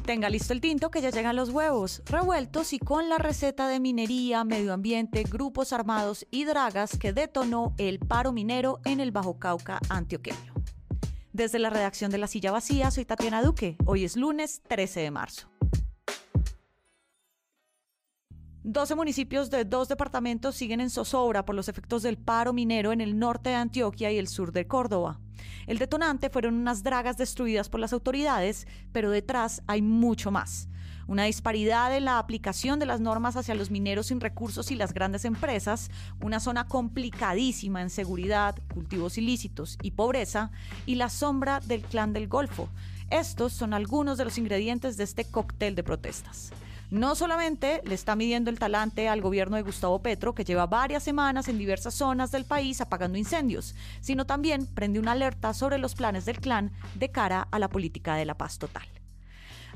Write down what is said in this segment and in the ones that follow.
Tenga listo el tinto que ya llegan los huevos, revueltos y con la receta de minería, medio ambiente, grupos armados y dragas que detonó el paro minero en el Bajo Cauca antioqueño. Desde la redacción de La Silla Vacía, soy Tatiana Duque. Hoy es lunes 13 de marzo. 12 municipios de 2 departamentos siguen en zozobra por los efectos del paro minero en el norte de Antioquia y el sur de Córdoba. El detonante fueron unas dragas destruidas por las autoridades, pero detrás hay mucho más. Una disparidad en la aplicación de las normas hacia los mineros sin recursos y las grandes empresas, una zona complicadísima en seguridad, cultivos ilícitos y pobreza, y la sombra del Clan del Golfo. Estos son algunos de los ingredientes de este cóctel de protestas. No solamente le está midiendo el talante al gobierno de Gustavo Petro, que lleva varias semanas en diversas zonas del país apagando incendios, sino también prende una alerta sobre los planes del clan de cara a la política de la paz total.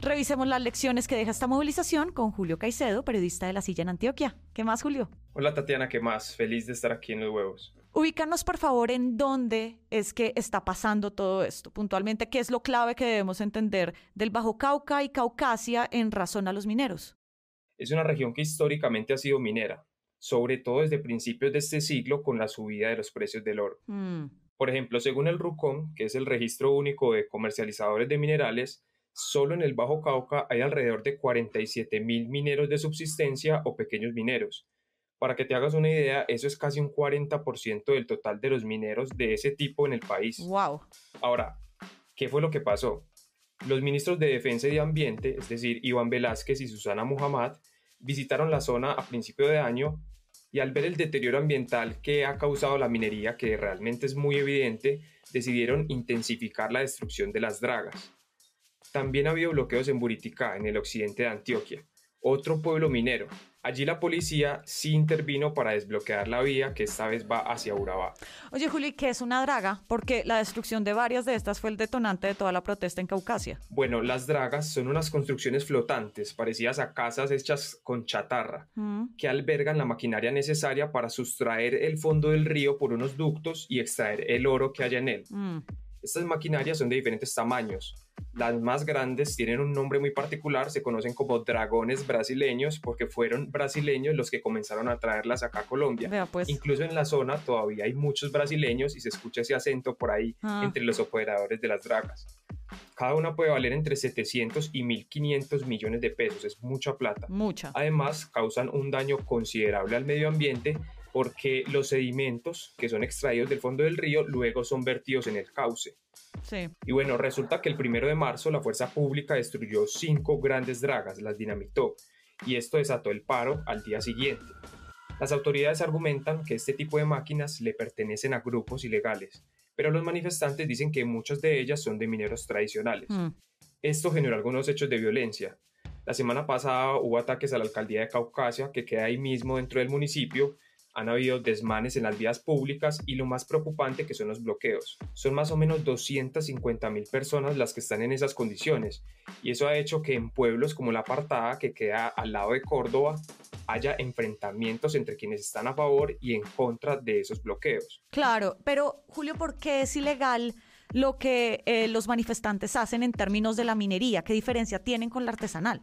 Revisemos las lecciones que deja esta movilización con Julio Caicedo, periodista de La Silla en Antioquia. ¿Qué más, Julio? Hola Tatiana, ¿qué más? Feliz de estar aquí en Los Huevos. Ubícanos, por favor, en dónde es que está pasando todo esto. Puntualmente, ¿qué es lo clave que debemos entender del Bajo Cauca y Caucasia en razón a los mineros? Es una región que históricamente ha sido minera, sobre todo desde principios de este siglo con la subida de los precios del oro. Por ejemplo, según el RUCOM, que es el Registro Único de Comercializadores de Minerales, solo en el Bajo Cauca hay alrededor de 47.000 mineros de subsistencia o pequeños mineros. Para que te hagas una idea, eso es casi un 40% del total de los mineros de ese tipo en el país. ¡Wow! Ahora, ¿qué fue lo que pasó? Los ministros de Defensa y de Ambiente, es decir, Iván Velázquez y Susana Muhammad, visitaron la zona a principio de año y al ver el deterioro ambiental que ha causado la minería, que realmente es muy evidente, decidieron intensificar la destrucción de las dragas. También ha habido bloqueos en Buriticá, en el occidente de Antioquia, otro pueblo minero. Allí la policía sí intervino para desbloquear la vía que esta vez va hacia Urabá. Oye, Juli, ¿qué es una draga? Porque la destrucción de varias de estas fue el detonante de toda la protesta en Caucasia. Bueno, las dragas son unas construcciones flotantes parecidas a casas hechas con chatarra que albergan la maquinaria necesaria para sustraer el fondo del río por unos ductos y extraer el oro que haya en él. Estas maquinarias son de diferentes tamaños. Las más grandes tienen un nombre muy particular, se conocen como dragones brasileños porque fueron brasileños los que comenzaron a traerlas acá a Colombia. Vea, pues. Incluso en la zona todavía hay muchos brasileños y se escucha ese acento por ahí entre los operadores de las dragas. Cada una puede valer entre 700 y 1.500 millones de pesos, es mucha plata. Mucha. Además, causan un daño considerable al medio ambiente porque los sedimentos que son extraídos del fondo del río luego son vertidos en el cauce. Sí. Y bueno, resulta que el 1 de marzo la fuerza pública destruyó 5 grandes dragas, las dinamitó, y esto desató el paro al día siguiente. Las autoridades argumentan que este tipo de máquinas le pertenecen a grupos ilegales, pero los manifestantes dicen que muchas de ellas son de mineros tradicionales. Esto generó algunos hechos de violencia. La semana pasada hubo ataques a la alcaldía de Caucasia, que queda ahí mismo dentro del municipio. Han habido desmanes en las vías públicas y lo más preocupante que son los bloqueos. Son más o menos 250.000 personas las que están en esas condiciones y eso ha hecho que en pueblos como La Apartada, que queda al lado de Córdoba, haya enfrentamientos entre quienes están a favor y en contra de esos bloqueos. Claro, pero Julio, ¿por qué es ilegal lo que los manifestantes hacen en términos de la minería? ¿Qué diferencia tienen con la artesanal?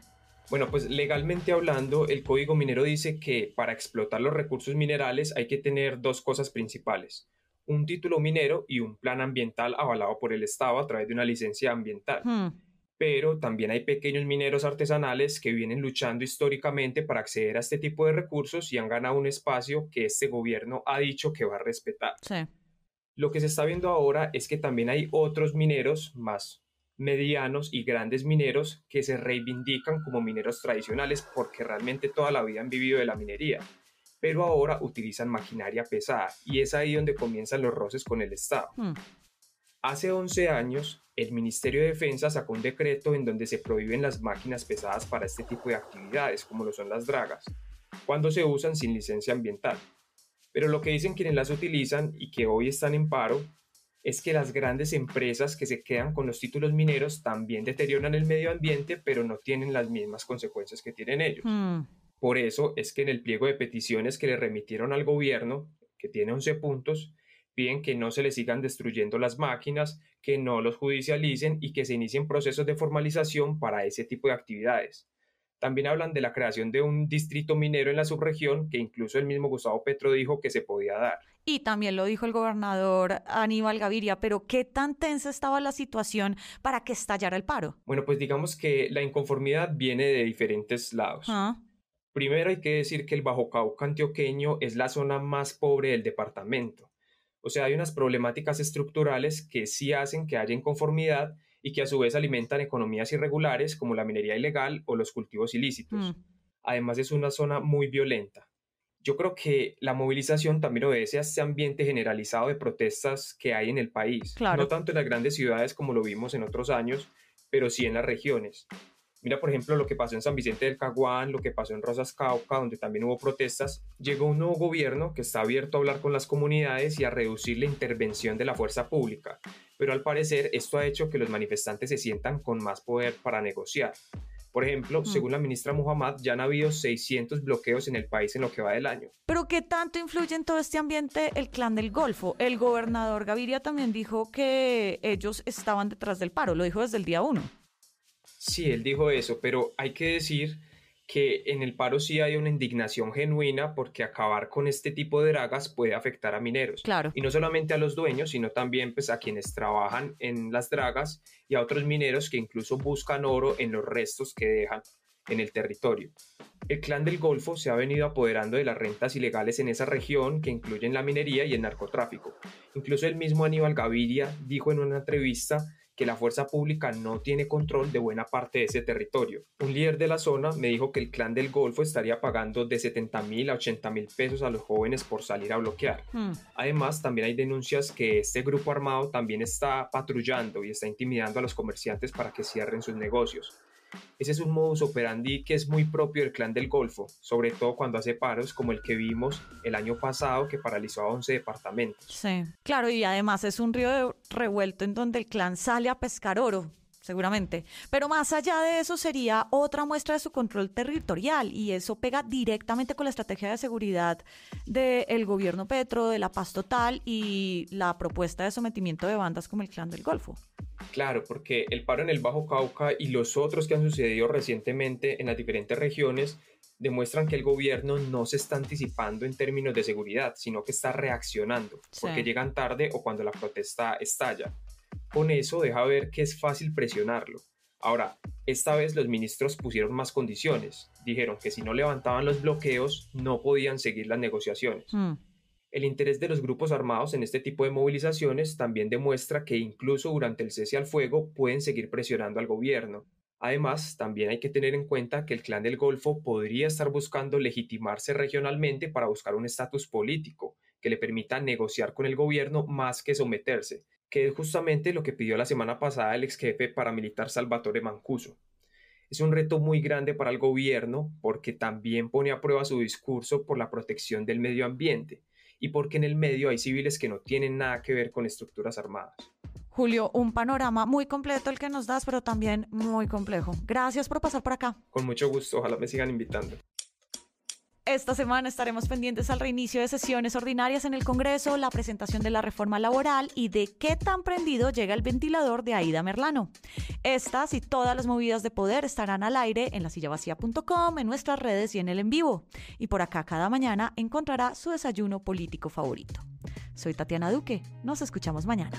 Bueno, pues legalmente hablando, el Código Minero dice que para explotar los recursos minerales hay que tener dos cosas principales: un título minero y un plan ambiental avalado por el Estado a través de una licencia ambiental. Pero también hay pequeños mineros artesanales que vienen luchando históricamente para acceder a este tipo de recursos y han ganado un espacio que este gobierno ha dicho que va a respetar. Sí. Lo que se está viendo ahora es que también hay otros mineros más medianos y grandes mineros que se reivindican como mineros tradicionales porque realmente toda la vida han vivido de la minería, pero ahora utilizan maquinaria pesada y es ahí donde comienzan los roces con el Estado. Hace 11 años, el Ministerio de Defensa sacó un decreto en donde se prohíben las máquinas pesadas para este tipo de actividades, como lo son las dragas, cuando se usan sin licencia ambiental. Pero lo que dicen quienes las utilizan y que hoy están en paro es que las grandes empresas que se quedan con los títulos mineros también deterioran el medio ambiente, pero no tienen las mismas consecuencias que tienen ellos. Por eso es que en el pliego de peticiones que le remitieron al gobierno, que tiene 11 puntos, Piden que no se les sigan destruyendo las máquinas, que no los judicialicen y que se inicien procesos de formalización para ese tipo de actividades. También hablan de la creación de un distrito minero en la subregión, que incluso el mismo Gustavo Petro dijo que se podía dar. Y también lo dijo el gobernador Aníbal Gaviria, pero ¿qué tan tensa estaba la situación para que estallara el paro? Bueno, pues digamos que la inconformidad viene de diferentes lados. Primero hay que decir que el Bajo Cauca antioqueño es la zona más pobre del departamento. O sea, hay unas problemáticas estructurales que sí hacen que haya inconformidad y que a su vez alimentan economías irregulares como la minería ilegal o los cultivos ilícitos. Además es una zona muy violenta. Yo creo que la movilización también obedece a este ambiente generalizado de protestas que hay en el país. Claro. No tanto en las grandes ciudades como lo vimos en otros años, pero sí en las regiones. Mira, por ejemplo, lo que pasó en San Vicente del Caguán, lo que pasó en Rosas Cauca, donde también hubo protestas. Llegó un nuevo gobierno que está abierto a hablar con las comunidades y a reducir la intervención de la fuerza pública. Pero al parecer esto ha hecho que los manifestantes se sientan con más poder para negociar. Por ejemplo, según la ministra Muhammad, ya han habido 600 bloqueos en el país en lo que va del año. ¿Pero qué tanto influye en todo este ambiente el Clan del Golfo? El gobernador Gaviria también dijo que ellos estaban detrás del paro, lo dijo desde el día 1. Sí, él dijo eso, pero hay que decir que en el paro sí hay una indignación genuina porque acabar con este tipo de dragas puede afectar a mineros. Claro. Y no solamente a los dueños, sino también pues, a quienes trabajan en las dragas y a otros mineros que incluso buscan oro en los restos que dejan en el territorio. El Clan del Golfo se ha venido apoderando de las rentas ilegales en esa región que incluyen la minería y el narcotráfico. Incluso el mismo Aníbal Gaviria dijo en una entrevista que la fuerza pública no tiene control de buena parte de ese territorio. Un líder de la zona me dijo que el Clan del Golfo estaría pagando de 70.000 a 80.000 pesos a los jóvenes por salir a bloquear. Además, también hay denuncias que este grupo armado también está patrullando y está intimidando a los comerciantes para que cierren sus negocios. Ese es un modus operandi que es muy propio del Clan del Golfo, sobre todo cuando hace paros como el que vimos el año pasado que paralizó a 11 departamentos. Sí, claro, y además es un río revuelto en donde el clan sale a pescar oro, seguramente. Pero más allá de eso sería otra muestra de su control territorial y eso pega directamente con la estrategia de seguridad del gobierno Petro, de la paz total y la propuesta de sometimiento de bandas como el Clan del Golfo. Claro, porque el paro en el Bajo Cauca y los otros que han sucedido recientemente en las diferentes regiones demuestran que el gobierno no se está anticipando en términos de seguridad, sino que está reaccionando, porque llegan tarde o cuando la protesta estalla. Con eso deja ver que es fácil presionarlo. Ahora, esta vez los ministros pusieron más condiciones. Dijeron que si no levantaban los bloqueos, no podían seguir las negociaciones. El interés de los grupos armados en este tipo de movilizaciones también demuestra que incluso durante el cese al fuego pueden seguir presionando al gobierno. Además, también hay que tener en cuenta que el Clan del Golfo podría estar buscando legitimarse regionalmente para buscar un estatus político que le permita negociar con el gobierno más que someterse, que es justamente lo que pidió la semana pasada el ex jefe paramilitar Salvatore Mancuso. Es un reto muy grande para el gobierno porque también pone a prueba su discurso por la protección del medio ambiente y porque en el medio hay civiles que no tienen nada que ver con estructuras armadas. Julio, un panorama muy completo el que nos das, pero también muy complejo. Gracias por pasar por acá. Con mucho gusto, ojalá me sigan invitando. Esta semana estaremos pendientes al reinicio de sesiones ordinarias en el Congreso, la presentación de la reforma laboral y de qué tan prendido llega el ventilador de Aida Merlano. Estas y todas las movidas de poder estarán al aire en lasillavacía.com, en nuestras redes y en el en vivo. Y por acá cada mañana encontrará su desayuno político favorito. Soy Tatiana Duque. Nos escuchamos mañana.